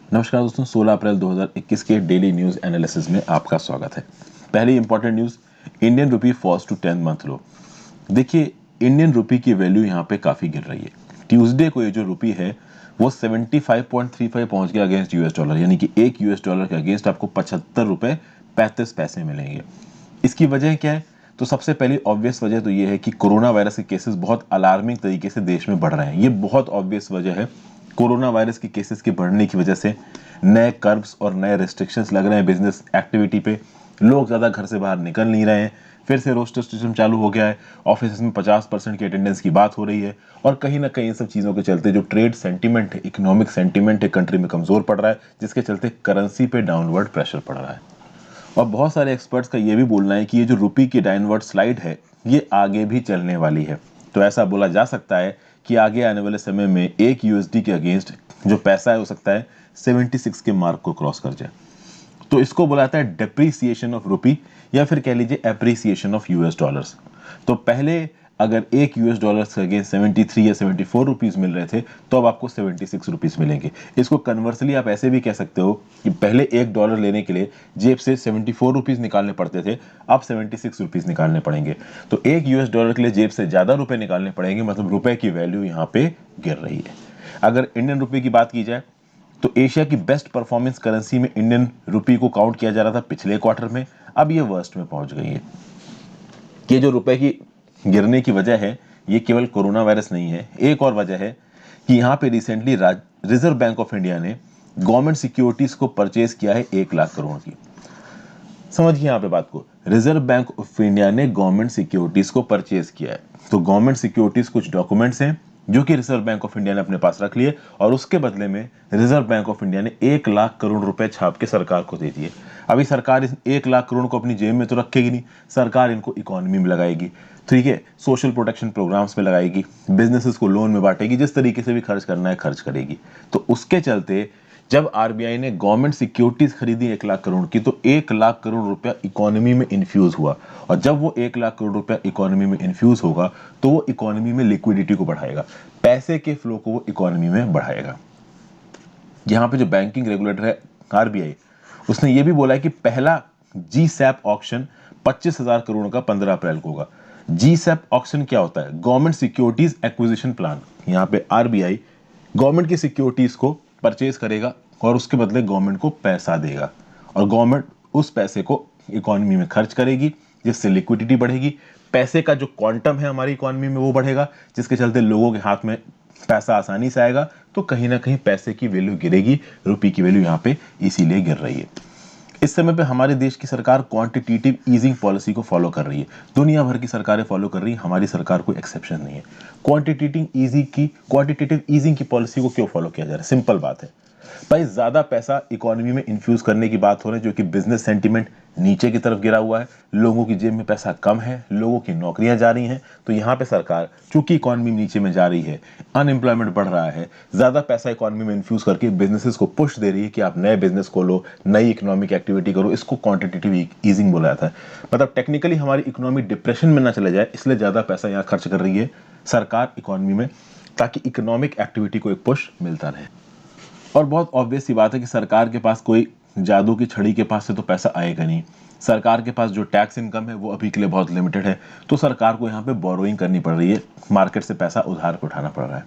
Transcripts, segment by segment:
नमस्कार दोस्तों, 16 अप्रैल 2021 के डेली न्यूज एनालिसिस में आपका स्वागत है। पहली important news, Indian rupee falls to 10 month low. देखिए, इंडियन रुपी की वैल्यू यहाँ पे काफी गिर रही है। ट्यूसडे को ये जो रुपी है वो 75.35 पहुंच गया अगेंस्ट यूएस डॉलर, यानी कि एक यूएस डॉलर के अगेंस्ट आपको 75 रुपए 35 पैसे मिलेंगे। इसकी वजह क्या है? तो सबसे पहली ऑब्वियस वजह तो ये है कि कोरोना वायरस के केसेस बहुत अलार्मिंग तरीके से देश में बढ़ रहे हैं। ये बहुत ऑब्वियस वजह है। कोरोना वायरस के केसेस के बढ़ने की वजह से नए कर्व्स और नए रेस्ट्रिक्शंस लग रहे हैं बिजनेस एक्टिविटी पे। लोग ज़्यादा घर से बाहर निकल नहीं रहे हैं। फिर से रोस्टर सिस्टम चालू हो गया है। ऑफिस में 50% की अटेंडेंस की बात हो रही है। और कहीं ना कहीं इन सब चीज़ों के चलते जो ट्रेड सेंटीमेंट है, इकोनॉमिक सेंटीमेंट है, कंट्री में कमज़ोर पड़ रहा है, जिसके चलते करेंसी पे डाउनवर्ड प्रेशर पड़ रहा है। और बहुत सारे एक्सपर्ट्स का ये भी बोलना है कि ये जो रुपी की डाउनवर्ड स्लाइड है ये आगे भी चलने वाली है। तो ऐसा बोला जा सकता है कि आगे आने वाले समय में एक यूएसडी के अगेंस्ट जो पैसा है हो सकता है 76 के मार्क को क्रॉस कर जाए। तो इसको बुलाता है डेप्रीसिएशन ऑफ रुपी, या फिर कह लीजिए एप्रिसिएशन ऑफ यूएस डॉलर्स। तो पहले अगर एक यूएस डॉलर के अगेंस्ट 73 या 74 रुपीज मिल रहे थे, तो अब आपको 76 रुपीज मिलेंगे। इसको कन्वर्सली आप ऐसे भी कह सकते हो कि पहले एक डॉलर लेने के लिए जेब से 74 रुपीज निकालने पड़ते थे, अब 76 रुपीज निकालने पड़ेंगे। तो एक यूएस डॉलर के लिए जेब से ज्यादा रुपए निकालने पड़ेंगे, मतलब रुपए की वैल्यू यहाँ पे गिर रही है। अगर इंडियन रुपए की बात की जाए तो एशिया की बेस्ट परफॉर्मेंस करेंसी में इंडियन रुपी को काउंट किया जा रहा था पिछले क्वार्टर में, अब ये वर्स्ट में पहुंच गई है। ये जो रुपए की गिरने की वजह है ये केवल कोरोना वायरस नहीं है, एक और वजह है कि यहाँ पे recently reserve bank of India ने गवर्नमेंट सिक्योरिटीज को परचेज किया है 1 लाख करोड़ की। समझिए यहाँ पे बात को, रिजर्व बैंक ऑफ इंडिया ने गवर्नमेंट सिक्योरिटीज को परचेज किया है। तो गवर्नमेंट सिक्योरिटीज कुछ डॉक्यूमेंट्स हैं जो कि रिजर्व बैंक ऑफ इंडिया ने अपने पास रख लिए, और उसके बदले में रिजर्व बैंक ऑफ इंडिया ने 1 लाख करोड़ रुपए छाप के सरकार को दे दिए। अभी सरकार इस 1 लाख करोड़ को अपनी जेब में तो रखेगी नहीं, सरकार इनको इकोनॉमी में लगाएगी, ठीक है, सोशल प्रोटेक्शन प्रोग्राम्स में लगाएगी, बिजनेसेस को लोन में बांटेगी, जिस तरीके से भी खर्च करना है खर्च करेगी। तो उसके चलते जब आरबीआई ने गवर्नमेंट सिक्योरिटीज खरीदी 1 लाख करोड़ की, तो 1 लाख करोड़ रुपया इकोनॉमी में इन्फ्यूज हुआ। और जब वो 1 लाख करोड़ रुपया इकोनॉमी में इन्फ्यूज होगा तो वो इकोनॉमी में लिक्विडिटी को बढ़ाएगा, पैसे के फ्लो को वो इकोनॉमी में बढ़ाएगा। यहाँ पे जो बैंकिंग रेगुलेटर है आरबीआई, उसने ये भी बोला है कि पहला जी सैप ऑक्शन 25,000 करोड़ का 15 अप्रैल को होगा। जी सैप ऑक्शन क्या होता है? Government securities acquisition plan. यहाँ पे आरबीआई गवर्नमेंट की सिक्योरिटीज को परचेज करेगा और उसके बदले गवर्नमेंट को पैसा देगा, और गवर्नमेंट उस पैसे को इकोनॉमी में खर्च करेगी, जिससे लिक्विडिटी बढ़ेगी। पैसे का जो क्वांटम है हमारी इकोनॉमी में वो बढ़ेगा, जिसके चलते लोगों के हाथ में पैसा आसानी से आएगा। तो कहीं ना कहीं पैसे की वैल्यू गिरेगी, रुपये की वैल्यू यहाँ पे इसीलिए गिर रही है। इस समय पे हमारे देश की सरकार क्वांटिटेटिव ईजिंग पॉलिसी को फॉलो कर रही है। दुनिया भर की सरकारें फॉलो कर रही है, हमारी सरकार कोई एक्सेप्शन नहीं है। क्वांटिटेटिव ईजिंग की पॉलिसी को क्यों फॉलो किया जा रहा है? सिंपल बात है भाई, ज्यादा पैसा इकोनॉमी में इन्फ्यूज करने की बात हो रही है, जो कि बिजनेस सेंटीमेंट नीचे की तरफ गिरा हुआ है, लोगों की जेब में पैसा कम है, लोगों की नौकरियां जा रही हैं। तो यहाँ पे सरकार चूंकि इकोनॉमी नीचे में जा रही है, अनएम्प्लॉयमेंट बढ़ रहा है, ज्यादा पैसा इकोनॉमी में इन्फ्यूज करके बिजनेसेस को पुश दे रही है कि आप नए बिजनेस खोलो, नई इकोनॉमिक एक्टिविटी करो। इसको क्वांटिटेटिव ईजिंग बोला जाता है। मतलब टेक्निकली हमारी इकोनॉमी डिप्रेशन में ना चले जाए, इसलिए ज्यादा पैसा यहाँ खर्च कर रही है सरकार इकोनॉमी में, ताकि इकोनॉमिक एक्टिविटी को एक पुश मिलता रहे। और बहुत ऑब्वियस सी बात है कि सरकार के पास कोई जादू की छड़ी के पास से तो पैसा आएगा नहीं। सरकार के पास जो टैक्स इनकम है वो अभी के लिए बहुत लिमिटेड है, तो सरकार को यहाँ पे बोरोइंग करनी पड़ रही है, मार्केट से पैसा उधार पे उठाना पड़ रहा है।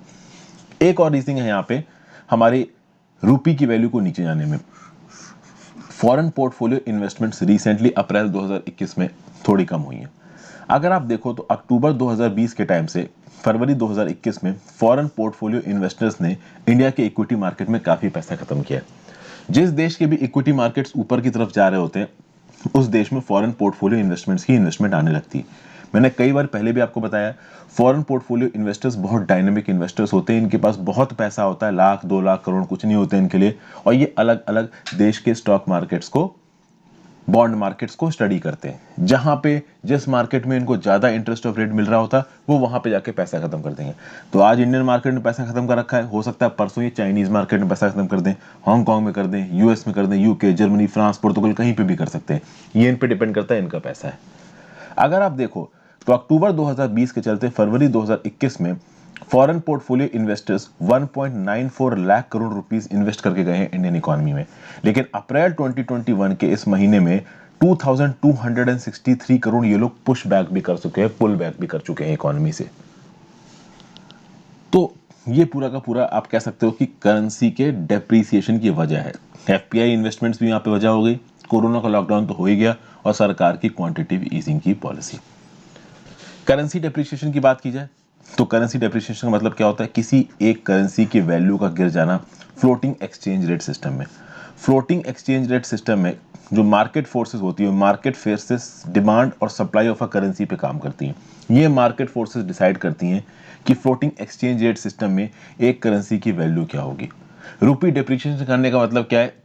एक और रीजन है यहाँ पे हमारी रूपी की वैल्यू को नीचे जाने में। फॉरेन पोर्टफोलियो इन्वेस्टमेंट्स रिसेंटली अप्रैल 2021 में थोड़ी कम हुई हैं। अगर आप देखो तो अक्टूबर 2020 के टाइम से फरवरी 2021 में फॉरेन पोर्टफोलियो इन्वेस्टर्स ने इंडिया के इक्विटी मार्केट में काफी पैसा खत्म किया। जिस देश के भी इक्विटी मार्केट्स ऊपर की तरफ जा रहे होते हैं, उस देश में फॉरेन पोर्टफोलियो इन्वेस्टमेंट्स की इन्वेस्टमेंट आने लगती है। मैंने कई बार पहले भी आपको बताया, फॉरेन पोर्टफोलियो इन्वेस्टर्स बहुत डायनेमिक इन्वेस्टर्स होते हैं, इनके पास बहुत पैसा होता है, 1 लाख 2 लाख करोड़ कुछ नहीं होते इनके लिए, और ये अलग अलग देश के स्टॉक मार्केट्स को, बॉन्ड मार्केट्स को स्टडी करते हैं। जहां पे जिस मार्केट में इनको ज्यादा इंटरेस्ट ऑफ रेट मिल रहा होता है, वो वहां पे जाके पैसा खत्म कर देंगे। तो आज इंडियन मार्केट में पैसा खत्म कर रखा है, हो सकता है परसों ये चाइनीज मार्केट में पैसा खत्म कर दें, हांगकांग में कर दें, यूएस में कर दें, यूके, जर्मनी, फ्रांस, पोर्तुगल, कहीं पे भी कर सकते हैं। ये इन पे डिपेंड करता है, इनका पैसा है। अगर आप देखो तो अक्टूबर 2020 के चलते फरवरी 2021 में foreign portfolio investors 1.94 lakh crore rupees invest करके गए हैं इंडियन इकोनॉमी में, लेकिन अप्रैल 2021 के इस महीने में 2263 करोड़ ये लोग पुश बैक भी कर चुके हैं, पुल बैक भी कर चुके हैं इकोनॉमी से। तो ये पूरा का पूरा आप कह सकते हो कि करेंसी के डेप्रीसिएशन की वजह है। एफपीआई इन्वेस्टमेंट्स भी यहाँ पे वजह हो गई, कोरोना का लॉकडाउन तो हो ही गया, और सरकार की क्वांटिटेटिव ईजिंग की पॉलिसी। करेंसी डेप्रिसिएशन की बात की जाए तो करेंसी डेप्रिसिएशन का मतलब क्या होता है, किसी एक करेंसी की वैल्यू का गिर जाना फ्लोटिंग एक्सचेंज रेट सिस्टम में। फ्लोटिंग एक्सचेंज रेट सिस्टम में जो मार्केट फोर्सेस होती है, मार्केट फोर्सेस डिमांड और सप्लाई ऑफ अ करेंसी पे काम करती हैं। ये मार्केट फोर्सेस डिसाइड करती हैं कि फ्लोटिंग एक्सचेंज रेट सिस्टम में एक करेंसी की वैल्यू क्या होगी। रुपी डेप्रिसिएशन करने का मतलब क्या है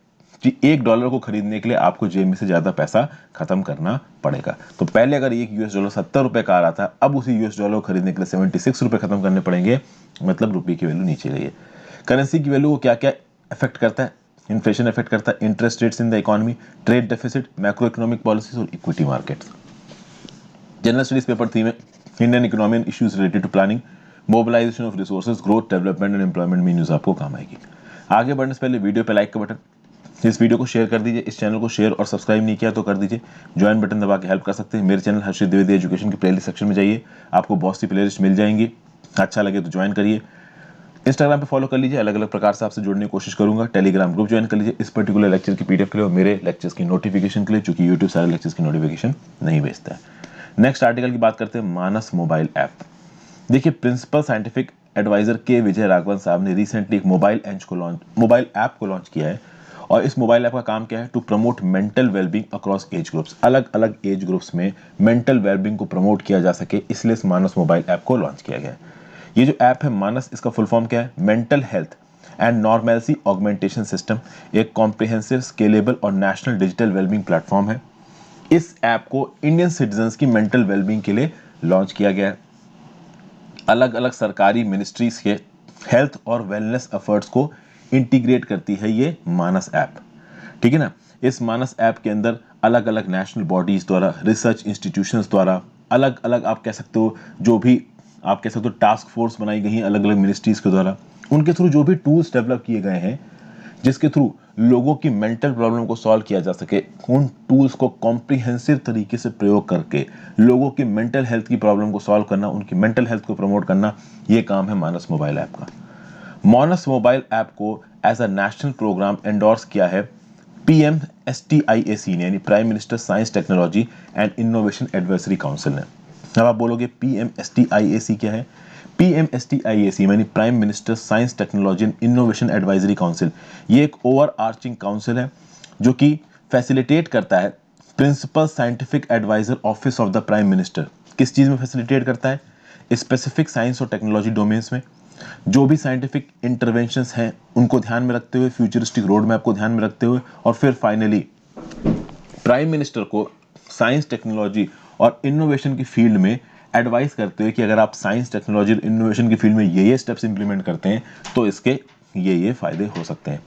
कि $1 को खरीदने के लिए आपको जेब में से ज्यादा पैसा खत्म करना पड़ेगा। तो पहले अगर एक $1 $70 का आ रहा था, अब उसी $1 को खरीदने के लिए $76 खत्म करने पड़ेंगे, मतलब रुपये की वैल्यू नीचे गई है। करेंसी की वैल्यू को क्या क्या इफेक्ट करता है? इन्फ्लेशन इफेक्ट करता है, interest rates in the economy, trade deficit, macro economic policies और equity markets. General studies paper 3 में Indian economy and issues related to planning, mobilisation of resources, growth, development and employment में news आपको काम आएगी। आगे बढ़ने से पहले वीडियो पे लाइक का बटन, इस वीडियो को शेयर कर दीजिए, इस चैनल को शेयर और सब्सक्राइब नहीं किया तो कर दीजिए, ज्वाइन बटन दबा के हेल्प कर सकते हैं। मेरे चैनल हर्षित द्विवेदी एजुकेशन की प्लेलिस्ट सेक्शन में जाइए, आपको बहुत सी प्लेलिस्ट मिल जाएंगी, अच्छा लगे तो ज्वाइन करिए। इंस्टाग्राम पे फॉलो कर लीजिए, अलग अलग प्रकार से आपसे जुड़ने की कोशिश करूंगा। टेलीग्राम ग्रुप ज्वाइन कर लीजिए इस पर्टिकुलर लेक्चर की पीडीएफ के लिए और मेरे लेक्चर्स की नोटिफिकेशन के लिए, चूंकि यूट्यूब सारे लेक्चर्स की नोटिफिकेशन नहीं भेजता है। नेक्स्ट आर्टिकल की बात करते हैं, मानस मोबाइल ऐप। देखिए, प्रिंसिपल साइंटिफिक एडवाइजर के विजय राघवन साहब ने रिसेंटली एक मोबाइल ऐप को लॉन्च किया है। और इस मोबाइल ऐप का काम क्या है? To promote mental wellbeing across age groups. अलग अलग एज ग्रुप्स में मेंटल वेलबींग को प्रमोट किया जा सके, इसलिए इस मानस मोबाइल ऐप को लॉन्च किया गया है। ये जो ऐप है मानस, इसका फुल फॉर्म क्या है? Mental health and normality augmentation system. एक कॉम्प्रिहेंसिव, स्केलेबल और नेशनल डिजिटल वेलबींग प्लेटफॉर्म है। इस ऐप को इंडियन सिटीजन्स की मेंटल वेलबींग के लिए लॉन्च किया गया है। अलग अलग सरकारी मिनिस्ट्रीज के हेल्थ और वेलनेस एफर्ट्स को इंटीग्रेट करती है ये मानस ऐप, ठीक है ना। इस मानस ऐप के अंदर अलग अलग नेशनल बॉडीज द्वारा, रिसर्च इंस्टीट्यूशंस द्वारा, अलग अलग आप कह सकते हो जो भी आप कह सकते हो टास्क फोर्स बनाई गई हैं अलग अलग मिनिस्ट्रीज के द्वारा, उनके थ्रू जो भी टूल्स डेवलप किए गए हैं जिसके थ्रू लोगों की मेंटल प्रॉब्लम को सॉल्व किया जा सके, उन टूल्स को कॉम्प्रिहेंसिव तरीके से प्रयोग करके लोगों की मेंटल हेल्थ की प्रॉब्लम को सॉल्व करना, उनकी मेंटल हेल्थ को प्रमोट करना, ये काम है मानस मोबाइल ऐप का। मानस मोबाइल ऐप को as a national programme endorse किया है PMSTIAC ने, यानी prime minister science technology and innovation advisory council ने। अब आप बोलोगे PMSTIAC क्या है? PMSTIAC यानी prime minister science technology and innovation advisory council. ये एक ओवर आर्चिंग काउंसिल है जो कि फैसिलिटेट करता है principal scientific adviser office of the prime minister. किस चीज में फैसिलिटेट करता है? स्पेसिफिक साइंस और टेक्नोलॉजी डोमेन्स में जो भी साइंटिफिक इंटरवेंशंस हैं उनको ध्यान में रखते हुए, फ्यूचरिस्टिक रोड मैप को ध्यान में रखते हुए, और फिर फाइनली प्राइम मिनिस्टर को साइंस, टेक्नोलॉजी और इनोवेशन की फील्ड में एडवाइस करते हुए कि अगर आप साइंस, टेक्नोलॉजी और इनोवेशन की फील्ड में ये स्टेप्स इंप्लीमेंट करते हैं तो इसके ये फायदे हो सकते हैं।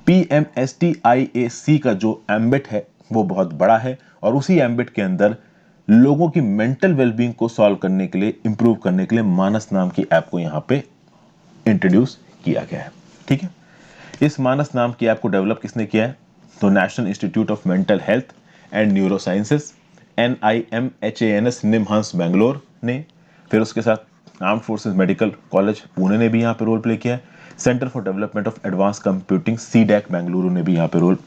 PMSTIAC का जो एम्बिट है वो बहुत बड़ा है और उसी एम्बिट के अंदर लोगों की मेंटल वेलबींग को सॉल्व करने के लिए, इंप्रूव करने के लिए मानस नाम की ऐप को यहाँ पे इंट्रोड्यूस किया गया है, ठीक है। इस मानस नाम की ऐप को डेवलप किसने किया है? तो national institute of mental health and neuro sciences, NIMHANS, NIMHANS Bangalore ने, फिर उसके साथ armed forces medical college Pune ने भी यहाँ पे रोल प्ले किया है, centre for development of advance computing CDAC Bengaluru ने भी यहाँ पे रोल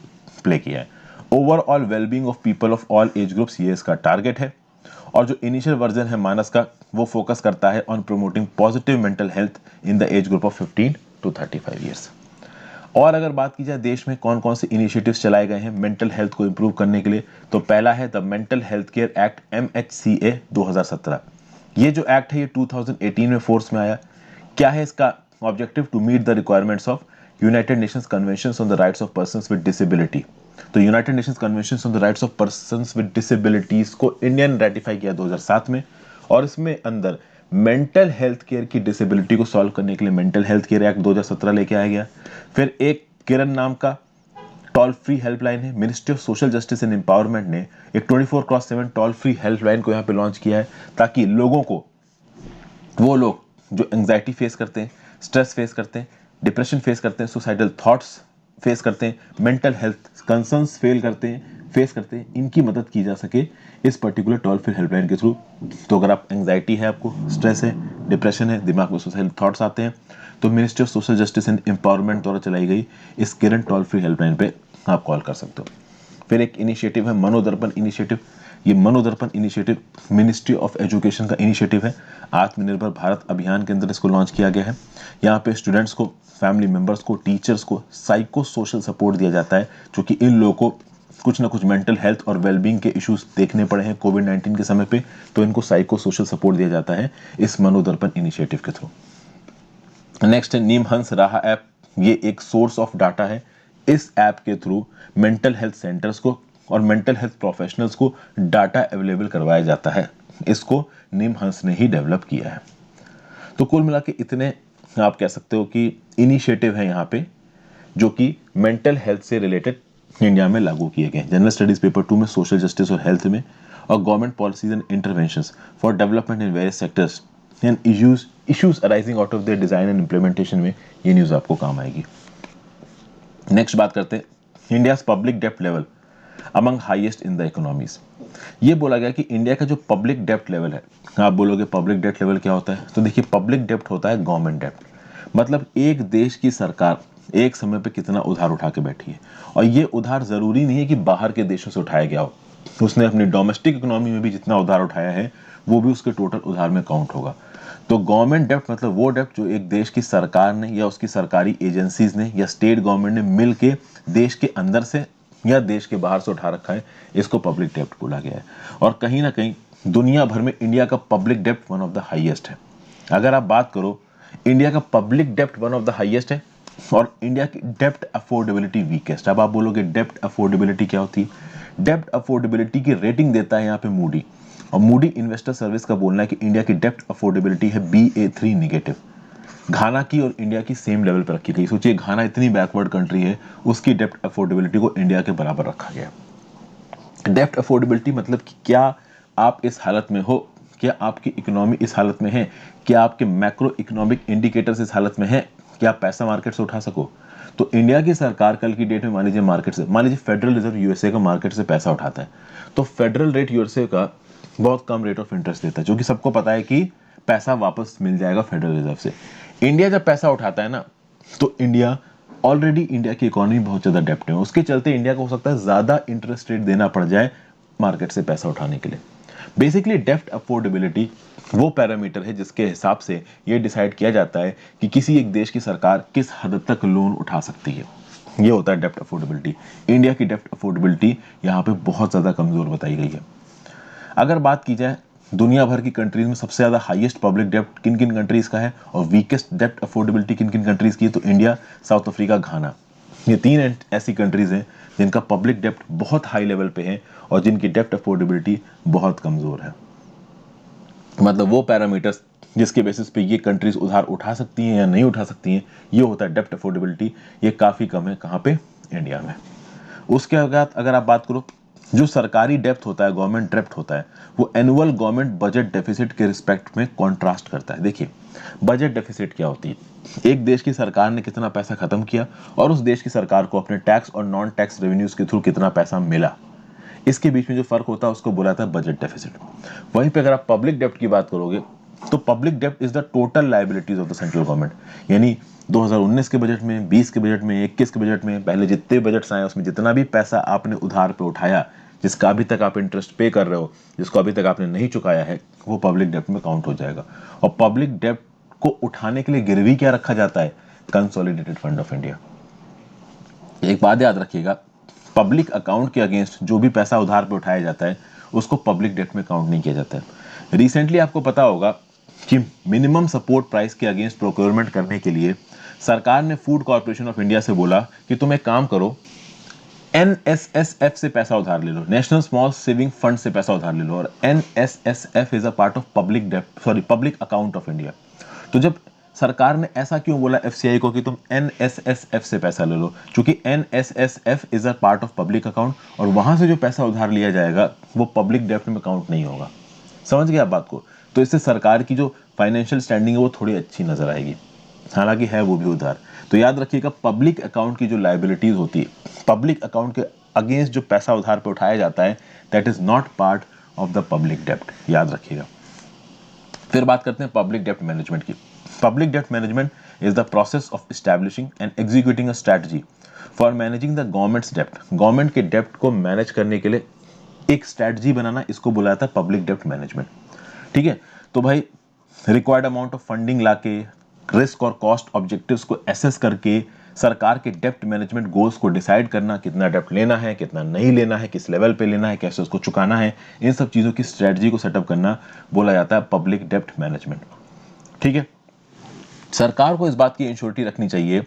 प्ले किया है। Overall wellbeing of people of all age groups, ये इसका टारगेट है। और जो इनिशियल वर्जन है मानस का, वो फोकस करता है on promoting positive mental health in the age group of 15 to 35 years. और अगर बात की जाए देश में कौन कौन से इनिशिएटिव्स चलाए गए हैं मेंटल हेल्थ को इंप्रूव करने के लिए, तो पहला है the mental health care act MHCA 2017। ये जो एक्ट है ये 2018 में फोर्स में आया। क्या है इसका objective? To meet the requirements of United Nations convention on the rights of persons with disability. तो United Nations convention on the rights of persons with disabilities को इंडिया ने रेटिफाई किया 2007 में, और इसमें अंदर मेंटल हेल्थ केयर की disability को सॉल्व करने के लिए मेंटल हेल्थ केयर एक्ट 2017 लेके आया गया। फिर एक किरण नाम का टोल फ्री हेल्पलाइन है, ministry of social justice and empowerment ने एक 24/7 टोल फ्री हेल्पलाइन को यहाँ पे लॉन्च किया है ताकि लोगों को, वो लोग जो एंग्जाइटी फेस करते हैं, स्ट्रेस फेस करते हैं, डिप्रेशन फेस करते हैं, सुसाइडल थॉट्स फेस करते हैं, मेंटल हेल्थ कंसर्न्स फेस करते हैं, इनकी मदद की जा सके इस पर्टिकुलर टोल फ्री हेल्पलाइन के थ्रू। तो अगर आप एंग्जाइटी है, आपको स्ट्रेस है, डिप्रेशन है, दिमाग में सुसाइडल थॉट्स आते हैं, तो ministry of social justice and empowerment द्वारा चलाई गई इस किरण टोल फ्री हेल्पलाइन पे आप कॉल कर सकते हो। फिर एक इनिशिएटिव है मनोदर्पण इनिशिएटिव। ये Manodarpan initiative ministry of education का इनिशिएटिव है। आत्मनिर्भर भारत अभियान के अंदर इसको लॉन्च किया गया है। यहाँ पे स्टूडेंट्स को, फैमिली मेंबर्स को, टीचर्स को साइको सोशल सपोर्ट दिया जाता है, क्योंकि इन लोगों को कुछ ना कुछ मेंटल हेल्थ और वेलबींग के इश्यूज देखने पड़े हैं कोविड-19 के समय पे, तो इनको साइको सोशल सपोर्ट दिया जाता है इस मनोदर्पण इनिशिएटिव के थ्रू। नेक्स्ट है नीमहंस राहा ऐप। ये एक सोर्स ऑफ डाटा है। इस ऐप के थ्रू मेंटल हेल्थ सेंटर्स को और मेंटल हेल्थ प्रोफेशनल्स को डाटा अवेलेबल करवाया जाता है। इसको नीमहंस ने ही डेवलप किया है। तो कुल मिला के इतने आप कह सकते हो कि इनिशिएटिव है यहाँ पे जो कि मेंटल हेल्थ से रिलेटेड इंडिया में लागू किए गए। जनरल स्टडीज पेपर 2 में सोशल जस्टिस और हेल्थ में, और government policies and interventions for development in various sectors and issues arising out of their design and implementation में ये न्यूज आपको काम आएगी। नेक्स्ट बात करते हैं इंडियाज पब्लिक डेप्ट level among highest in the economies. ये बोला गया कि इंडिया का जो पब्लिक डेप्ट लेवल है, आप बोलोगे पब्लिक डेप्ट लेवल क्या होता है, तो देखिए पब्लिक डेप्ट होता है गवर्नमेंट डेप्ट। मतलब एक देश की सरकार एक समय पे कितना उधार उठा के बैठी है, और ये उधार जरूरी नहीं है कि बाहर के देशों से उठाया गया हो, उसने अपनी डोमेस्टिक इकोनॉमी में भी जितना उधार उठाया है वो भी उसके टोटल उधार में काउंट होगा। तो गवर्नमेंट डेप्ट मतलब वो डेप्ट जो एक देश की सरकार ने या उसकी सरकारी एजेंसीज ने या स्टेट गवर्नमेंट ने मिल के देश के अंदर से या देश के बाहर से उठा रखा है, इसको पब्लिक डेप्ट बोला गया है। और कहीं ना कहीं दुनिया भर में इंडिया का पब्लिक डेप्ट वन ऑफ द हाईएस्ट है। अगर आप बात करो, इंडिया का पब्लिक डेप्ट वन ऑफ द हाईएस्ट है और इंडिया की डेप्ट अफोर्डेबिलिटी वीकेस्ट। अब आप बोलोगे डेप्ट अफोर्डेबिलिटी क्या होती है? डेप्ट अफोर्डेबिलिटी की रेटिंग देता है यहाँ पे मूडी, और मूडी इन्वेस्टर सर्विस का बोलना है कि इंडिया की डेप्ट अफोर्डेबिलिटी है BA3 नेगेटिव। घाना की और इंडिया की सेम लेवल पर रखी गई। सोचिए घाना इतनी बैकवर्ड कंट्री है, उसकी डेप्ट अफोर्डेबिलिटी को इंडिया के बराबर रखा गया। डेप्ट अफोर्डेबिलिटी मतलब कि क्या आप इस हालत में हो, क्या आपकी इकोनॉमी इस हालत में है, क्या आपके मैक्रो इकोनॉमिक इंडिकेटर्स इस हालत में है कि आप पैसा मार्केट से उठा सको। तो इंडिया की सरकार कल की डेट में मान लीजिए मार्केट से, मान लीजिए फेडरल रिजर्व यूएसए का मार्केट से पैसा उठाता है, तो फेडरल रेट यूएसए का बहुत कम रेट ऑफ इंटरेस्ट देता है, जो कि सबको पता है कि पैसा वापस मिल जाएगा फेडरल रिजर्व से। इंडिया जब पैसा उठाता है ना, तो इंडिया ऑलरेडी इंडिया की इकोनॉमी बहुत ज्यादा डेप्ट है, उसके चलते इंडिया को हो सकता है ज्यादा इंटरेस्ट रेट देना पड़ जाए मार्केट से पैसा उठाने के लिए। बेसिकली डेप्ट अफोर्डेबिलिटी वो पैरामीटर है जिसके हिसाब से ये डिसाइड किया जाता है कि किसी एक देश की सरकार किस हद तक लोन उठा सकती है। ये होता है डेप्ट अफोर्डेबिलिटी। इंडिया की डेप्ट अफोर्डेबिलिटी यहाँ पे बहुत ज्यादा कमजोर बताई गई है। अगर बात की जाए दुनिया भर की कंट्रीज में सबसे ज्यादा हाईएस्ट पब्लिक डेप्ट किन किन कंट्रीज का है और वीकेस्ट डेप्ट अफोर्डेबिलिटी किन किन कंट्रीज की है, तो इंडिया, साउथ अफ्रीका, घाना, ये 3 ऐसी कंट्रीज हैं जिनका पब्लिक डेप्ट बहुत हाई लेवल पे है और जिनकी डेप्ट अफोर्डेबिलिटी बहुत कमजोर है। मतलब वो पैरामीटर्स जिसके बेसिस पे ये कंट्रीज उधार उठा सकती हैं या नहीं उठा सकती हैं, ये होता है डेप्ट अफोर्डेबिलिटी। ये काफी कम है कहाँ पे? इंडिया में। उसके बाद अगर आप बात करो, जो सरकारी डेप्ट होता है, गवर्नमेंट डेप्ट होता है, वो एनुअल गवर्नमेंट बजट डेफिसिट के रिस्पेक्ट में कॉन्ट्रास्ट करता है। देखिए बजट डेफिसिट क्या होती है? एक देश की सरकार ने कितना पैसा खत्म किया और उस देश की सरकार को अपने टैक्स और नॉन टैक्स रेवेन्यूज के थ्रू कितना पैसा मिला, इसके बीच में जो फर्क होता है उसको बोला जाता है बजट डेफिसिट। वहीं पे अगर आप पब्लिक डेप्ट की बात करोगे, तो पब्लिक डेप्ट is the total liabilities of the central government. यानी 2019 के बजट में, 20 के बजट में, 21 के बजट में, पहले जितने बजट्स आए उसमें जितना भी पैसा आपने उधार पे उठाया, जिसका अभी तक आप इंटरेस्ट पे कर रहे हो, जिसको अभी तक आपने नहीं चुकाया है, वो पब्लिक डेप्ट में काउंट हो जाएगा। और पब्लिक डेप्ट को उठाने के लिए गिरवी क्या रखा जाता है? Consolidated fund of India. एक बात याद रखिएगा, पब्लिक अकाउंट के अगेंस्ट जो भी पैसा उधार पे उठाया जाता है उसको पब्लिक डेट में काउंट नहीं किया जाता है। रिसेंटली आपको पता होगा कि मिनिमम सपोर्ट प्राइस के अगेंस्ट प्रोक्योरमेंट करने के लिए सरकार ने फूड कॉर्पोरेशन ऑफ इंडिया से बोला कि तुम एक काम करो, NSSF से पैसा उधार ले लो, नेशनल स्मॉल सेविंग फंड से पैसा उधार ले लो। और NSSF is a part of public account of India. तो जब सरकार ने ऐसा क्यों बोला FCI को कि तुम NSSF से पैसा ले लो? क्योंकि NSSF is a part of public account और वहां से जो पैसा उधार लिया जाएगा वो पब्लिक डेप्ट में काउंट नहीं होगा। समझ गए आप बात को? तो इससे सरकार की जो फाइनेंशियल स्टैंडिंग है वो थोड़ी अच्छी नजर आएगी, हालांकि है वो भी उधार। तो याद रखिएगा, पब्लिक अकाउंट की जो लायबिलिटीज होती है, पब्लिक अकाउंट के अगेंस्ट जो पैसा उधार पे उठाया जाता है, that is not part of the public डेप्ट, याद रखिएगा। फिर बात करते हैं पब्लिक डेप्ट मैनेजमेंट की। Public dept management is the process of establishing and executing a strategy for managing the governments dept. Government के डेप्ट को मैनेज करने के लिए एक स्ट्रैटेजी बनाना, इसको बुलाया था पब्लिक डेप्ट मैनेजमेंट। ठीक है, तो भाई रिक्वायर्ड अमाउंट ऑफ फंडिंग लाके, रिस्क और कॉस्ट ऑब्जेक्टिव्स को एसेस करके, सरकार के डेप्ट मैनेजमेंट गोल्स को डिसाइड करना, कितना डेप्ट लेना है, कितना नहीं लेना है, किस लेवल पे लेना है, कैसे उसको चुकाना है, इन सब चीजों की स्ट्रेटजी को सेटअप करना बोला जाता है पब्लिक डेप्ट मैनेजमेंट। ठीक है, सरकार को इस बात की इंश्योरिटी रखनी चाहिए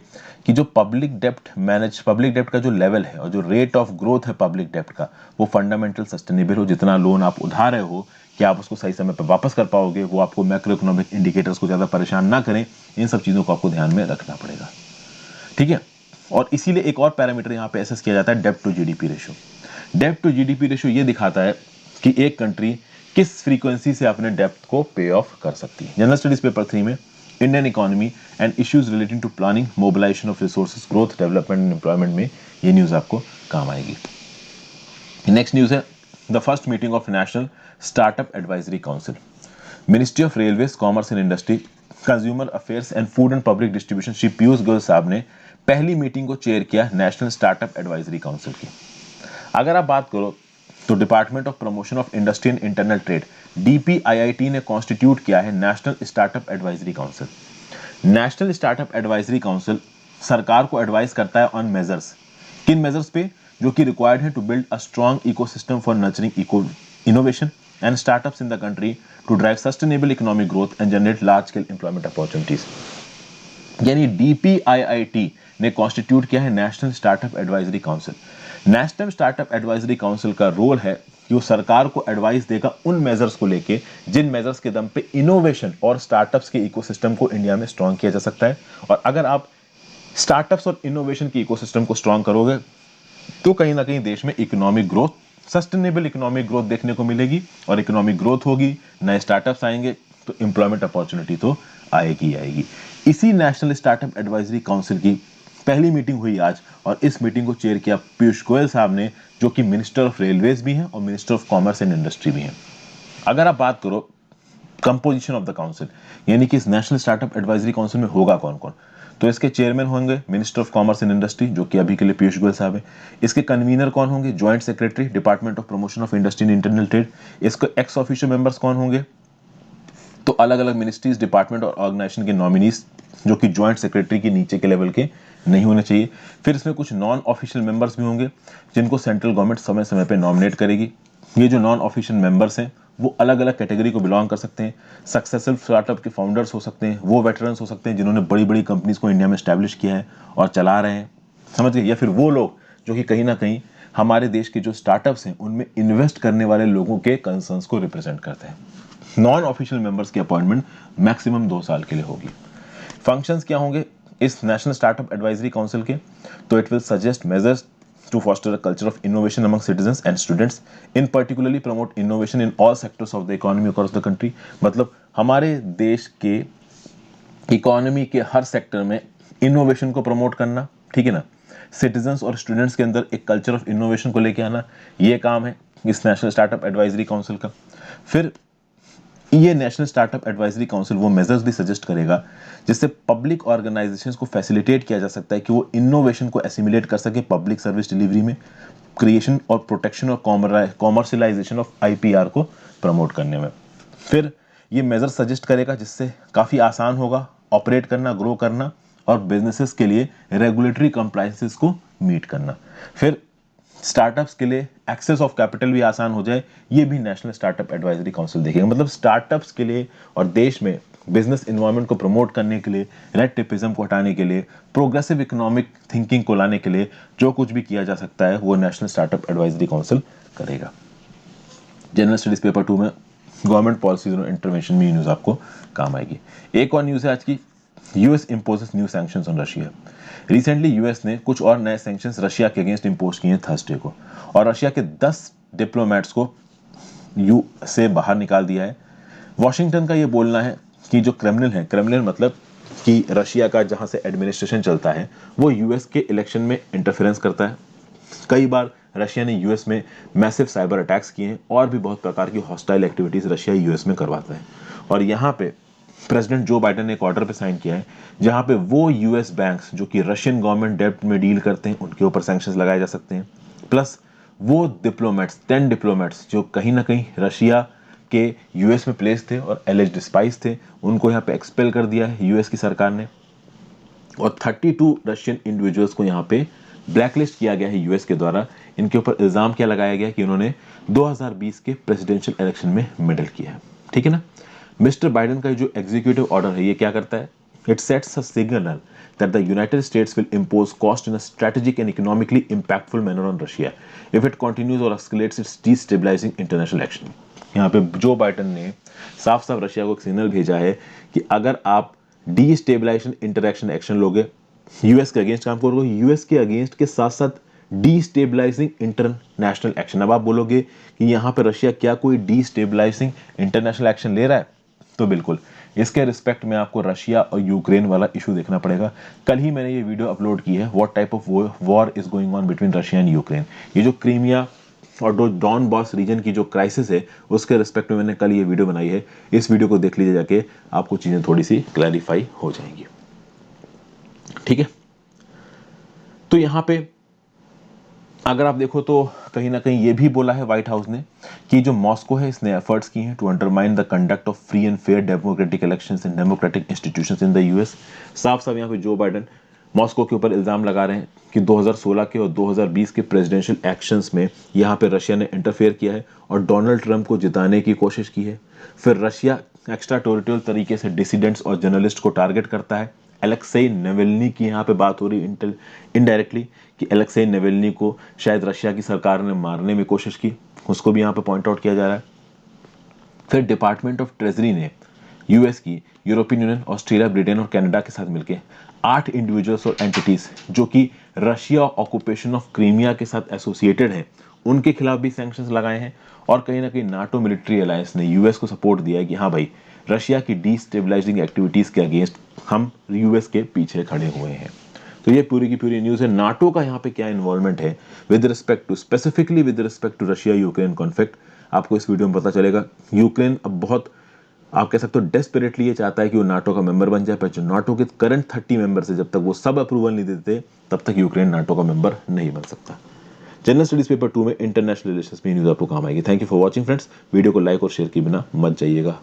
कि जो पब्लिक डेप्ट का जो लेवल है और जो रेट ऑफ ग्रोथ है पब्लिक डेप्ट का, वो फंडामेंटल सस्टेनेबल हो। जितना लोन आप उधार रहे हो, कि आप उसको सही समय पर वापस कर पाओगे, वो आपको मैक्रो इकोनॉमिक इंडिकेटर्स को ज्यादा परेशान ना करें, इन सब चीजों को आपको ध्यान में रखना पड़ेगा। ठीक है, और इसीलिए एक और पैरामीटर यहाँ पे एसेस किया जाता है, डेप्ट टू जीडीपी रेशियो। डेप्ट टू जीडीपी रेशियो ये दिखाता है कि एक कंट्री किस फ्रीक्वेंसी से अपने डेप्ट को पे ऑफ कर सकती है। जनरल स्टडीज पेपर 3 में Indian economy and issues relating to planning, mobilisation of resources, growth, development and employment में ये न्यूज आपको काम आएगी। नेक्स्ट न्यूज है the first meeting of national startup advisory council. Ministry of railways, commerce and industry, consumer affairs and food and public distribution Shri Piyush Goyal साहब ने पहली meeting को चेयर किया नेशनल स्टार्टअप एडवाइजरी काउंसिल की। अगर आप बात करो तो department of promotion of industry and internal trade, DPIIT ने कॉन्स्टिट्यूट किया है national startup advisory council. National startup advisory council सरकार को एडवाइस करता है ऑन मेजर्स, किन मेजर्स पे, जो कि रिक्वायर्ड है to build a strong ecosystem for nurturing innovation and startups in the country to drive sustainable economic growth and generate large scale employment opportunities. यानी डीपीआईआईटी ने कॉन्स्टिट्यूट किया है national startup advisory council. National startup advisory council का role है कि वो सरकार को एडवाइस देगा उन मेजर्स को लेके, जिन मेजर्स के दम पे इनोवेशन और स्टार्टअप्स के इकोसिस्टम को इंडिया में स्ट्रॉन्ग किया जा सकता है। और अगर आप स्टार्टअप्स और इनोवेशन की इकोसिस्टम को स्ट्रॉन्ग करोगे तो कहीं ना कहीं देश में economic growth, sustainable economic growth देखने को मिलेगी, और इकोनॉमिक ग्रोथ होगी, नए स्टार्टअप्स आएंगे, तो एम्प्लॉयमेंट अपॉर्चुनिटी तो आएगी आएगी। इसी नेशनल स्टार्टअप एडवाइजरी काउंसिल की पहली मीटिंग हुई आज, और इस मीटिंग को चेयर किया पीयूष गोयल साहब ने, जो कि मिनिस्टर ऑफ रेलवेज भी हैं और minister of commerce and industry भी हैं। अगर आप बात करो कंपोजिशन ऑफ द काउंसिल, यानी कि इस नेशनल स्टार्टअप एडवाइजरी काउंसिल में होगा कौन कौन, तो इसके चेयरमैन होंगे minister of commerce and industry, जो कि अभी के लिए पीयूष गोयल साहब है। इसके कन्वीनर कौन होंगे, joint secretary, department of promotion of industry and internal trade. इसके एक्स ऑफिशियल मेंबर्स कौन होंगे, तो अलग अलग मिनिस्ट्रीज, डिपार्टमेंट और ऑर्गेनाइजेशन के नॉमिनीज, जो कि ज्वाइंट सेक्रेटरी के नीचे के लेवल के नहीं होने चाहिए। फिर इसमें कुछ नॉन ऑफिशियल मेंबर्स भी होंगे, जिनको सेंट्रल गवर्नमेंट समय समय पे नॉमिनेट करेगी। ये जो नॉन ऑफिशियल मेंबर्स हैं वो अलग अलग कैटेगरी को बिलोंग कर सकते हैं। सक्सेसफुल स्टार्टअप के फाउंडर्स हो सकते हैं, वो वेटरन्स हो सकते हैं जिन्होंने बड़ी बड़ी कंपनीज को इंडिया में स्टैब्लिश किया है और चला रहे हैं, समझ गए, या फिर वो लोग जो कि कहीं ना कहीं हमारे देश के जो स्टार्टअप्स हैं उनमें इन्वेस्ट करने वाले लोगों के कंसर्न्स को रिप्रेजेंट करते हैं। नॉन ऑफिशियल मेंबर्स की अपॉइंटमेंट मैक्सिमम 2 साल के लिए होगी। फंक्शंस क्या होंगे इस नेशनल स्टार्टअप एडवाइजरी काउंसिल के, तो it will suggest measures to foster a culture of innovation among citizens and students, in particularly promote innovation in all sectors of the economy across the country। मतलब हमारे देश के economy के हर sector में innovation को promote करना, ठीक है ना, सिटीजन्स और स्टूडेंट्स के अंदर एक कल्चर ऑफ इनोवेशन को लेके आना, ये काम है इस नेशनल स्टार्टअप एडवाइजरी काउंसिल का। फिर ये नेशनल स्टार्टअप एडवाइजरी काउंसिल वो मेजर्स भी सजेस्ट करेगा जिससे पब्लिक ऑर्गेनाइजेशंस को फैसिलिटेट किया जा सकता है कि वो इनोवेशन को एसिमुलेट कर सके पब्लिक सर्विस डिलीवरी में, क्रिएशन और प्रोटेक्शन और कॉमर्शलाइजेशन ऑफ आईपीआर को प्रमोट करने में। फिर ये मेजर सजेस्ट करेगा जिससे काफ़ी आसान होगा ऑपरेट करना, ग्रो करना और बिजनेसेस के लिए रेगुलेटरी कंप्लायंसेस को मीट करना। फिर स्टार्टअप्स के लिए एक्सेस ऑफ कैपिटल भी आसान हो जाए, ये भी नेशनल स्टार्टअप एडवाइजरी काउंसिल देखेगा। मतलब स्टार्टअप्स के लिए और देश में बिजनेस इन्वायरमेंट को प्रमोट करने के लिए, रेड टेपिज्म को हटाने के लिए, प्रोग्रेसिव इकोनॉमिक थिंकिंग को लाने के लिए जो कुछ भी किया जा सकता है वो नेशनल स्टार्टअप एडवाइजरी काउंसिल करेगा। जनरल स्टडीज पेपर 2 में गवर्नमेंट पॉलिसीज और इंटरवेंशन में न्यूज आपको काम आएगी। एक और न्यूज है आज की, US imposes new sanctions on Russia. Recently US ने कुछ और नए सैंक्शंस रशिया के अगेंस्ट इंपोज किए हैं थर्सडे को, और रशिया के 10 डिप्लोमेट्स को यू से बाहर निकाल दिया है। वॉशिंगटन का ये बोलना है कि जो क्रेमलिन है, क्रेमलिन मतलब कि रशिया का जहां से एडमिनिस्ट्रेशन चलता है, वो यूएस के इलेक्शन में इंटरफेरेंस करता है। कई बार रशिया ने यूएस में मैसिव साइबर अटैक्स किए हैं और भी बहुत प्रकार की हॉस्टाइल एक्टिविटीज रशिया यूएस में करवाता है। और यहाँ पे प्रेसिडेंट जो बाइडेन ने एक ऑर्डर पे साइन किया है जहां पे वो यूएस बैंक्स जो कि रशियन गवर्नमेंट डेब्ट में डील करते हैं उनके ऊपर सैंक्शंस लगाए जा सकते हैं। प्लस वो डिप्लोमेट्स 10 डिप्लोमेट्स जो कहीं ना कहीं रशिया के यूएस में प्लेस थे और एलिज्ड स्पाइस थे, उनको यहाँ पे एक्सपेल कर दिया है यूएस की सरकार ने। और 32 रशियन इंडिविजुअल्स को यहाँ पे ब्लैकलिस्ट किया गया है यूएस के द्वारा। इनके ऊपर इल्जाम क्या लगाया गया कि उन्होंने 2020 के प्रेसिडेंशियल इलेक्शन में मेडल किया है। ठीक है ना। मिस्टर बाइडेन का जो एग्जीक्यूटिव ऑर्डर है ये क्या करता है? It sets a signal that the United States will impose cost in a strategic and economically impactful manner on Russia if it continues or escalates its destabilizing international action। यहाँ पे Joe Biden ने साफ साफ Russia को एक signal भेजा है कि अगर आप डीस्टेबलाइजेशन इंटरैक्शन एक्शन लोगे, यूएस के अगेंस्ट काम करोगे, यूएस के अगेंस्ट के साथ साथ डीस्टेबलाइजिंग इंटरनेशनल एक्शन। अब आप बोलोगे कि यहाँ पे रशिया क्या कोई डीस्टेबलाइजिंग इंटरनेशनल एक्शन ले रहा है? तो बिल्कुल इसके रिस्पेक्ट में आपको रशिया और यूक्रेन वाला इशू देखना पड़ेगा। कल ही मैंने ये वीडियो अपलोड की है, what type of war is going on between Russia and Ukraine. ये जो क्रीमिया और जो डॉन बॉस रीजन की जो क्राइसिस है उसके रिस्पेक्ट में मैंने कल ये वीडियो बनाई है। इस वीडियो को देख लीजिए जाके, आपको चीजें थोड़ी सी क्लैरिफाई हो जाएंगी। ठीक है। तो यहां पे अगर आप देखो तो कहीं ना कहीं ये भी बोला है व्हाइट हाउस ने कि जो मॉस्को है इसने एफर्ट्स की हैं to undermine the conduct of free and fair democratic elections and democratic institutions in the US. साफ साफ यहाँ पे जो बाइडेन मॉस्को के ऊपर इल्जाम लगा रहे हैं कि 2016 के और 2020 के प्रेसिडेंशियल एक्शंस में यहाँ पे रशिया ने इंटरफेयर किया है और डोनाल्ड ट्रंप को जिताने की कोशिश की है। फिर रशिया एक्स्ट्रा टेरिटोरियल तरीके से डिसिडेंट्स और जर्नलिस्ट को टारगेट करता है। एलेक्सेई नेवेल्नी की यहाँ पे बात हो रही इनडायरेक्टली कि एलेक्सेई नेवेल्नी को शायद रशिया की सरकार ने मारने में कोशिश की, उसको भी यहाँ पे पॉइंट आउट किया जा रहा है। फिर डिपार्टमेंट ऑफ ट्रेजरी ने यूएस की, यूरोपियन यूनियन, ऑस्ट्रेलिया, ब्रिटेन और कनाडा के साथ मिलकर 8 इंडिविजुअल्स और एंटिटीज जो कि रशिया ऑक्यूपेशन ऑफ क्रीमिया के साथ एसोसिएटेड है उनके खिलाफ भी सैंक्शंस लगाए हैं। और कहीं ना कहीं नाटो मिलिट्री अलायंस ने यूएस को सपोर्ट दिया है कि हाँ भाई, रशिया की डीस्टेबलाइजिंग एक्टिविटीज के अगेंस्ट हम यूएस के पीछे खड़े हुए हैं। तो ये पूरी की पूरी न्यूज़ है। नाटो का यहाँ पे क्या इन्वॉल्वमेंट है with respect to, specifically with respect to Russia Ukraine conflict, आपको इस वीडियो में पता चलेगा। यूक्रेन अब बहुत, आप कह सकते हो डेस्परेटली ये चाहता है कि वो नाटो का मेंबर बन जाए, पर जो नाटो के करंट 30 मेंबर से जब तक वो सब अप्रूवल नहीं देते तब तक यूक्रेन नाटो का मेंबर नहीं बन सकता। जनरल स्टडीज पेपर 2 में इंटरनेशनल रिलेशंस में न्यूज़ आपको काम आएगी। Thank you for watching friends. Video को लाइक और शेयर किए बिना मत जाइएगा।